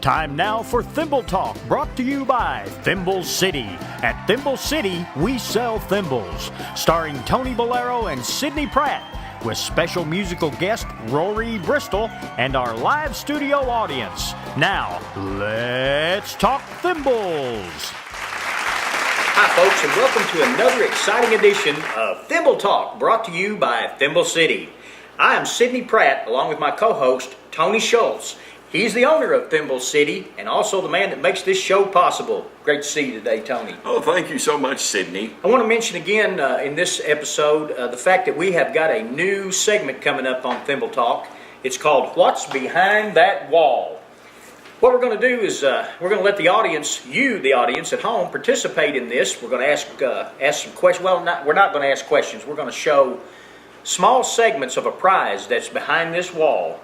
Time now for Thimble Talk, brought to you by Thimble City. At Thimble City, we sell thimbles. Starring Tony Bolero and Sidney Pratt, with special musical guest Rory Bristol and our live studio audience. Now, let's talk thimbles. Hi folks, and welcome to another exciting edition of Thimble Talk, brought to you by Thimble City. I am Sidney Pratt, along with my co-host, Tony Schultz. He's the owner of Thimble City and also the man that makes this show possible. Great to see you today, Tony. Oh, thank you so much, Sidney. I want to mention again in this episode the fact that we have got a new segment coming up on Thimble Talk. It's called What's Behind That Wall? What we're going to do is we're going to let the audience, you, the audience at home, participate in this. We're going to ask some questions. Well, we're not going to ask questions. We're going to show small segments of a prize that's behind this wall.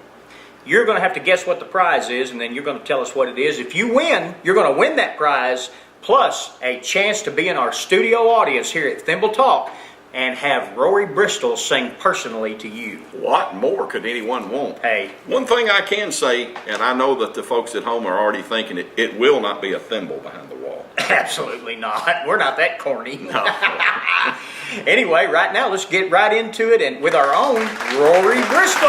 You're going to have to guess what the prize is, and then you're going to tell us what it is. If you win, you're going to win that prize, plus a chance to be in our studio audience here at Thimble Talk and have Rory Bristol sing personally to you. What more could anyone want? Hey. One thing I can say, and I know that the folks at home are already thinking it, it will not be a thimble behind the wall. Absolutely not. We're not that corny. No. Anyway, right now, let's get right into it and with our own Rory Bristol.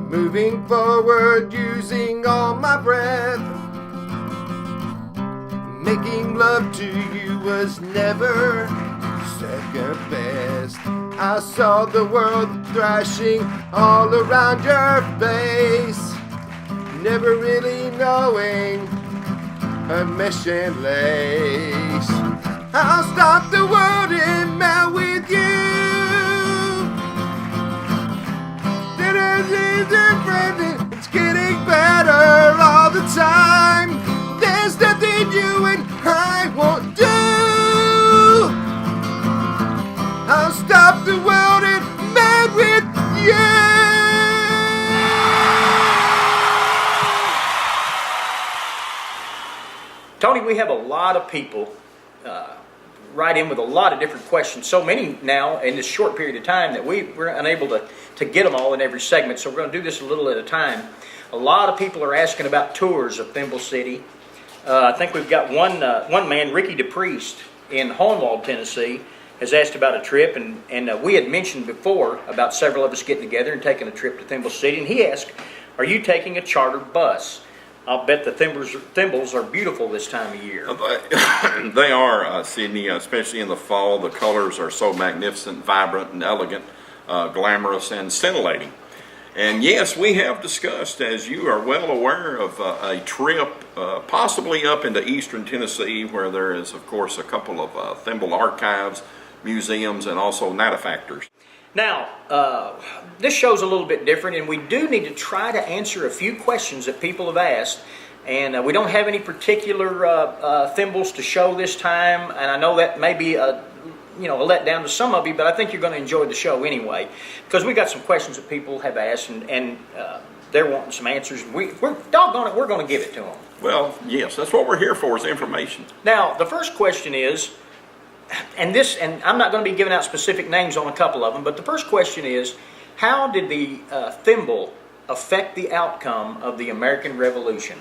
Moving forward using all my breath. Making love to you was never second best. I saw the world thrashing all around your face, never really knowing her missionless. I'll stop the world and melt with you. It's getting better all the time. There's nothing you and I won't do. I'll stop the world and melt with you. Tony, we have a lot of people write in with a lot of different questions. So many now in this short period of time that we're unable to get them all in every segment. So we're going to do this a little at a time. A lot of people are asking about tours of Thimble City. I think we've got one man, Ricky DePriest in Hohenwald, Tennessee, has asked about a trip. And we had mentioned before about several of us getting together and taking a trip to Thimble City. And he asked, are you taking a chartered bus? I'll bet the thimbles are beautiful this time of year. They are, Sidney, especially in the fall. The colors are so magnificent, vibrant, and elegant, glamorous, and scintillating. And yes, we have discussed, as you are well aware, of a trip possibly up into eastern Tennessee, where there is, of course, a couple of thimble archives, museums, and also natafactors. Now, this show's a little bit different, and we do need to try to answer a few questions that people have asked. And we don't have any particular thimbles to show this time, and I know that may be a letdown to some of you, but I think you're going to enjoy the show anyway, because we got some questions that people have asked, and they're wanting some answers. We're doggone it, we're going to give it to them. Well, yes, that's what we're here for, is information. Now, the first question is, and I'm not going to be giving out specific names on a couple of them, but the first question is, how did the thimble affect the outcome of the American Revolution?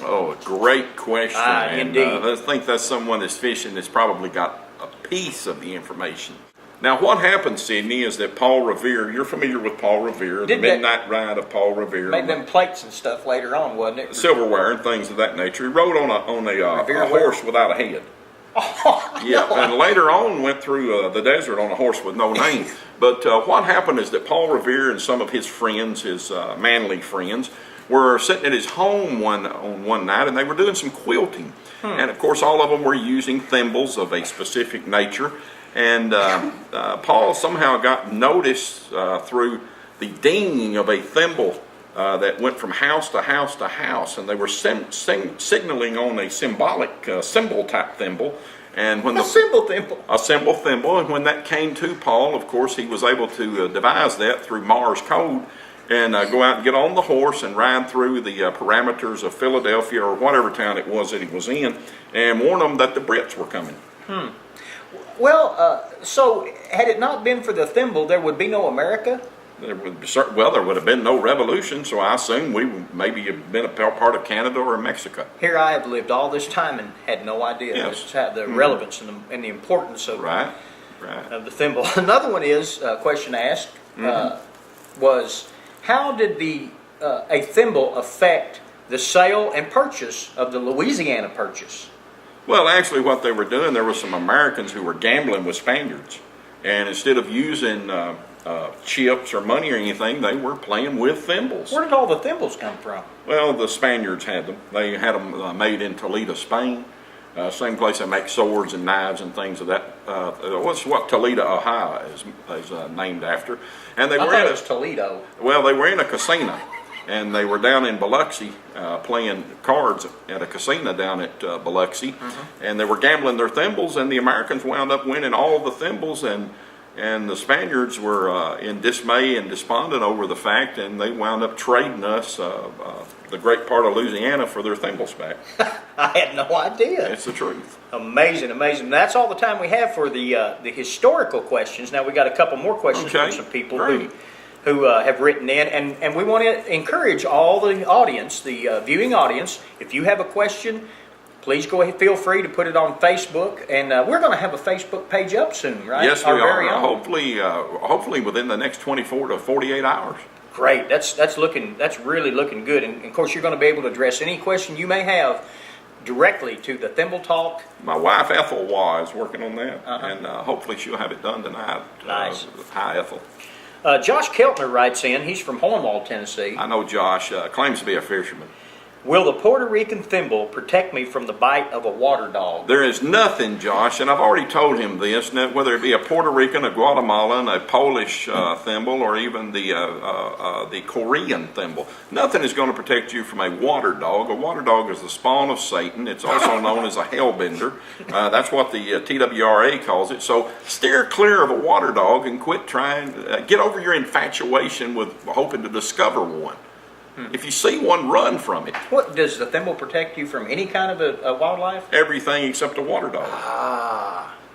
Oh, a great question. Indeed. I think that's someone that's fishing that's probably got a piece of the information. Now, what happened, Sidney, is that Paul Revere, you're familiar with Paul Revere, the Midnight Ride of Paul Revere. Made them plates and stuff later on, wasn't it? Silverware and things of that nature. He rode on a horse without a head. Oh, yeah, no. And later on went through the desert on a horse with no name. But what happened is that Paul Revere and some of his friends, his manly friends, were sitting at his home one night, and they were doing some quilting. And of course, all of them were using thimbles of a specific nature. And Paul somehow got noticed through the dinging of a thimble that went from house to house to house, and they were signaling on a symbolic symbol type thimble. And when a symbol thimble. A symbol thimble, and when that came to Paul, of course, he was able to devise that through Morse code and go out and get on the horse and ride through the parameters of Philadelphia or whatever town it was that he was in, and warn them that the Brits were coming. So had it not been for the thimble, there would be no America? There would have been no revolution, so I assume we would maybe have been a part of Canada or Mexico. Here I have lived all this time and had no idea Yes. the relevance and the importance of, Right. of the thimble. Another one is, a question asked, was how did a thimble affect the sale and purchase of the Louisiana Purchase? Well, actually, what they were doing, there were some Americans who were gambling with Spaniards, and instead of using chips or money or anything, they were playing with thimbles. Where did all the thimbles come from? Well, the Spaniards had them. They had them made in Toledo, Spain. Same place they make swords and knives and things of that. What's what Toledo, Ohio is named after. And they I were thought in it was Toledo. Well, they were in a casino, and they were down in Biloxi playing cards at a casino down at Biloxi, and they were gambling their thimbles, and the Americans wound up winning all the thimbles, and the Spaniards were in dismay and despondent over the fact, and they wound up trading us the great part of Louisiana for their thimbles back. I had no idea. It's the truth. Amazing, amazing. That's all the time we have for the historical questions. Now we got a couple more questions from some people who have written in, and we want to encourage all the audience, the viewing audience, if you have a question, please go ahead, feel free to put it on Facebook, and we're going to have a Facebook page up soon, right? Yes, we Our very are. own. Hopefully within the next 24 to 48 hours. Great. That's really looking good. And of course, you're going to be able to address any question you may have directly to the Thimble Talk. My wife Ethel is working on that, and hopefully she'll have it done tonight. Nice. Hi, Ethel. Josh Keltner writes in. He's from Hornwall, Tennessee. I know Josh claims to be a fisherman. Will the Puerto Rican thimble protect me from the bite of a water dog? There is nothing, Josh, and I've already told him this, whether it be a Puerto Rican, a Guatemalan, a Polish thimble, or even the Korean thimble. Nothing is going to protect you from a water dog. A water dog is the spawn of Satan. It's also known as a hellbender. That's what the TWRA calls it. So steer clear of a water dog and quit trying. Get over your infatuation with hoping to discover one. If you see one, run from it. What does the thimble protect you from? Any kind of a wildlife? Everything except a water dog.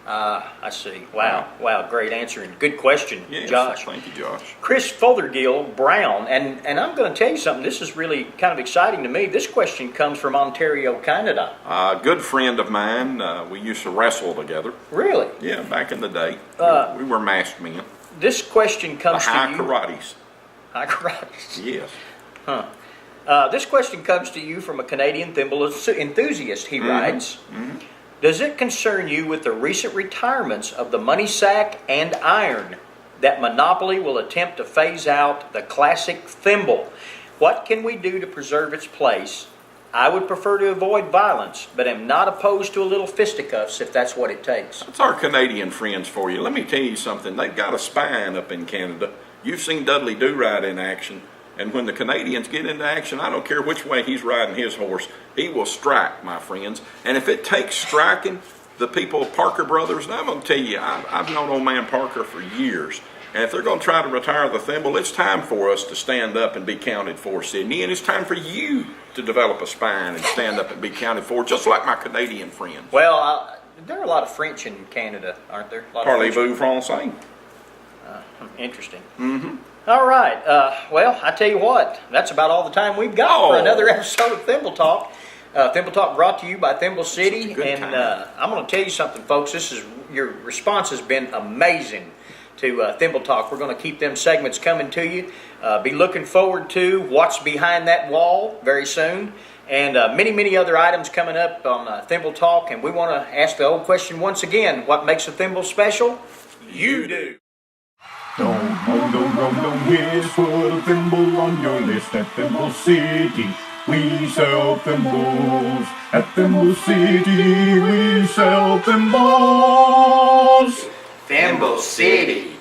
I see. Wow, great answer and good question, Yes, Josh. thank you, Josh. Chris Fothergill Brown, and I'm going to tell you something. This is really kind of exciting to me. This question comes from Ontario, Canada. A good friend of mine. We used to wrestle together. Really? Yeah, back in the day. We were masked men. This question comes The high to you. karates. High karates. Yes. This question comes to you from a Canadian thimble enthusiast. He writes, does it concern you with the recent retirements of the money sack and iron that Monopoly will attempt to phase out the classic thimble? What can we do to preserve its place? I would prefer to avoid violence, but am not opposed to a little fisticuffs if that's what it takes. That's our Canadian friends for you. Let me tell you something. They've got a spine up in Canada. You've seen Dudley Do-Right in action. And when the Canadians get into action, I don't care which way he's riding his horse, he will strike, my friends. And if it takes striking, the people of Parker Brothers, and I'm going to tell you, I've known old man Parker for years. And if they're going to try to retire the thimble, it's time for us to stand up and be counted for, Sydney. And it's time for you to develop a spine and stand up and be counted for, just like my Canadian friends. Well, there are a lot of French in Canada, aren't there? Parlez-vous français? Interesting. All right. Well, I tell you what, that's about all the time we've got for another episode of Thimble Talk. Thimble Talk brought to you by Thimble City. And I'm going to tell you something, folks. Your response has been amazing to Thimble Talk. We're going to keep them segments coming to you. Be looking forward to What's Behind That Wall very soon. And many, many other items coming up on Thimble Talk. And we want to ask the old question once again. What makes a thimble special? You do. Don't, here's put a thimble on your list at Thimble City. We sell thimbles. At Thimble City, we sell thimbles. Thimble City.